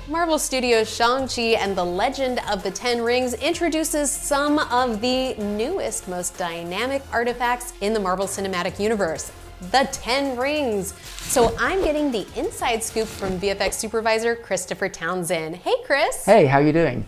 Marvel Studios' Shang-Chi and the Legend of the Ten Rings introduces some of the newest, most dynamic artifacts in the Marvel Cinematic Universe. The Ten Rings. So I'm getting the inside scoop from VFX supervisor Christopher Townsend. Hey, Chris. Hey, how you doing?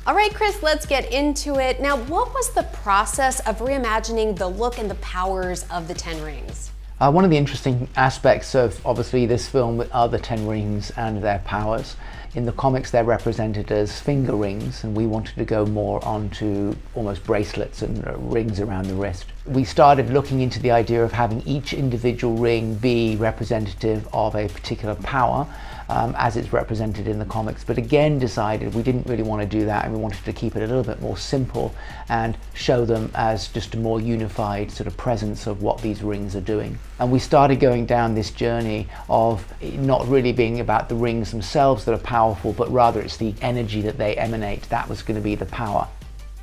All right, Chris, let's get into it. Now, what was the process of reimagining the look and the powers of the Ten Rings? One of the interesting aspects of obviously this film are the Ten Rings and their powers. In the comics they're represented as finger rings, and we wanted to go more onto almost bracelets and rings around the wrist. We started looking into the idea of having each individual ring be representative of a particular power, as it's represented in the comics, but again decided we didn't really want to do that, and we wanted to keep it a little bit more simple and show them as just a more unified sort of presence of what these rings are doing. And we started going down this journey of not really being about the rings themselves that are powerful, but rather it's the energy that they emanate. That was going to be the power.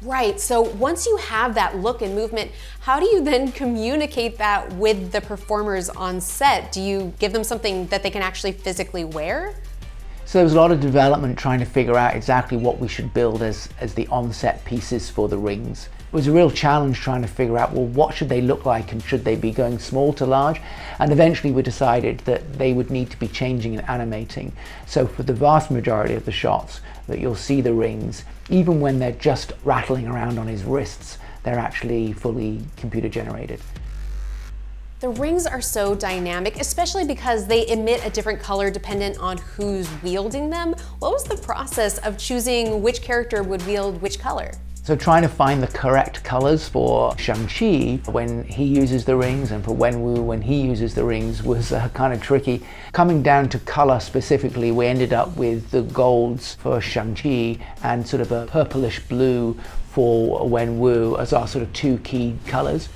Right, so once you have that look and movement, how do you then communicate that with the performers on set? Do you give them something that they can actually physically wear? So there was a lot of development trying to figure out exactly what we should build as the on-set pieces for the rings. It was a real challenge trying to figure out, well, what should they look like and should they be going small to large? And eventually we decided that they would need to be changing and animating. So for the vast majority of the shots that you'll see the rings, even when they're just rattling around on his wrists, they're actually fully computer generated. The rings are so dynamic, especially because they emit a different color dependent on who's wielding them. What was the process of choosing which character would wield which color? So trying to find the correct colors for Shang-Chi when he uses the rings and for Wenwu when he uses the rings was kind of tricky. Coming down to color specifically, we ended up with the golds for Shang-Chi and sort of a purplish blue for Wenwu as our sort of two key colors.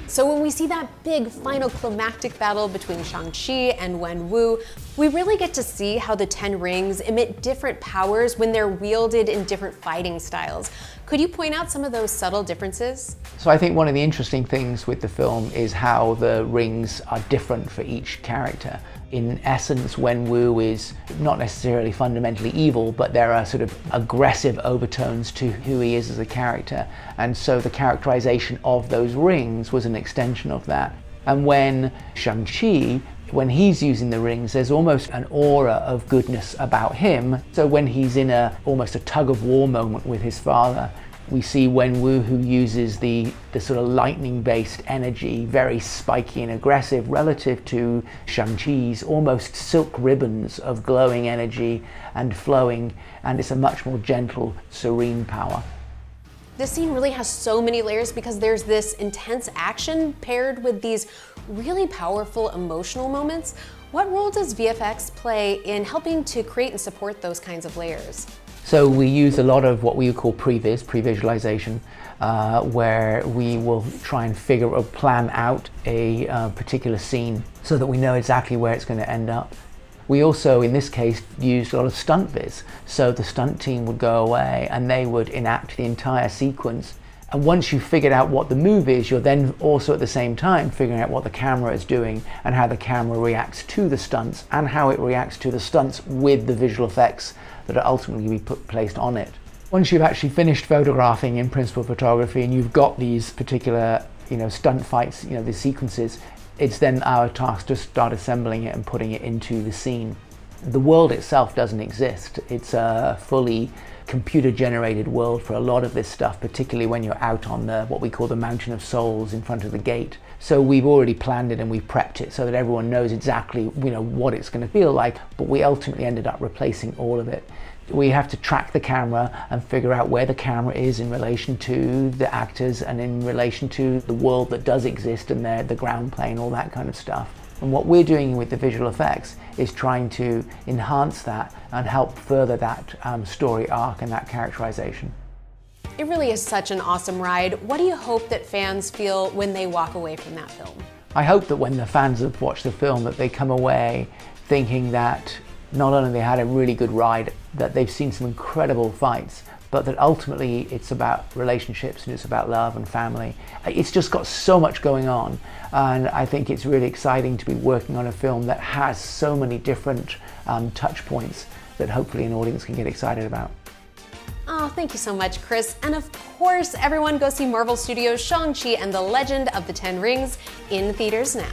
So when we see that big final climactic battle between Shang-Chi and Wenwu, we really get to see how the Ten Rings emit different powers when they're wielded in different fighting styles. Could you point out some of those subtle differences? So I think one of the interesting things with the film is how the rings are different for each character. In essence, Wenwu is not necessarily fundamentally evil, but there are sort of aggressive overtones to who he is as a character. And so the characterization of those rings was an extension of that. And when Shang-Chi, when he's using the rings, there's almost an aura of goodness about him. So when he's in almost a tug of war moment with his father, we see Wenwu, who uses the sort of lightning-based energy, very spiky and aggressive, relative to Shang-Chi's almost silk ribbons of glowing energy and flowing, and it's a much more gentle, serene power. This scene really has so many layers because there's this intense action paired with these really powerful emotional moments. What role does VFX play in helping to create and support those kinds of layers? So we use a lot of what we would call pre-visualization, where we will try and figure or plan out a particular scene so that we know exactly where it's going to end up. We also, in this case, used a lot of stunt viz. So the stunt team would go away and they would enact the entire sequence. And once you've figured out what the move is, you're then also at the same time figuring out what the camera is doing and how the camera reacts to the stunts and how it reacts to the stunts with the visual effects that are ultimately placed on it. Once you've actually finished photographing in principal photography and you've got these particular, stunt fights, the sequences, it's then our task to start assembling it and putting it into the scene. The world itself doesn't exist. It's a fully computer-generated world for a lot of this stuff, particularly when you're out on what we call the Mountain of Souls in front of the gate. So we've already planned it and we've prepped it so that everyone knows exactly what it's going to feel like, but we ultimately ended up replacing all of it. We have to track the camera and figure out where the camera is in relation to the actors and in relation to the world that does exist and the ground plane, all that kind of stuff. And what we're doing with the visual effects is trying to enhance that and help further that story arc and that characterization. It really is such an awesome ride. What do you hope that fans feel when they walk away from that film? I hope that when the fans have watched the film that they come away thinking that not only they had a really good ride, that they've seen some incredible fights, but that ultimately it's about relationships and it's about love and family. It's just got so much going on, and I think it's really exciting to be working on a film that has so many different touch points that hopefully an audience can get excited about. Oh, thank you so much, Chris. And of course, everyone go see Marvel Studios' Shang-Chi and the Legend of the Ten Rings in theaters now.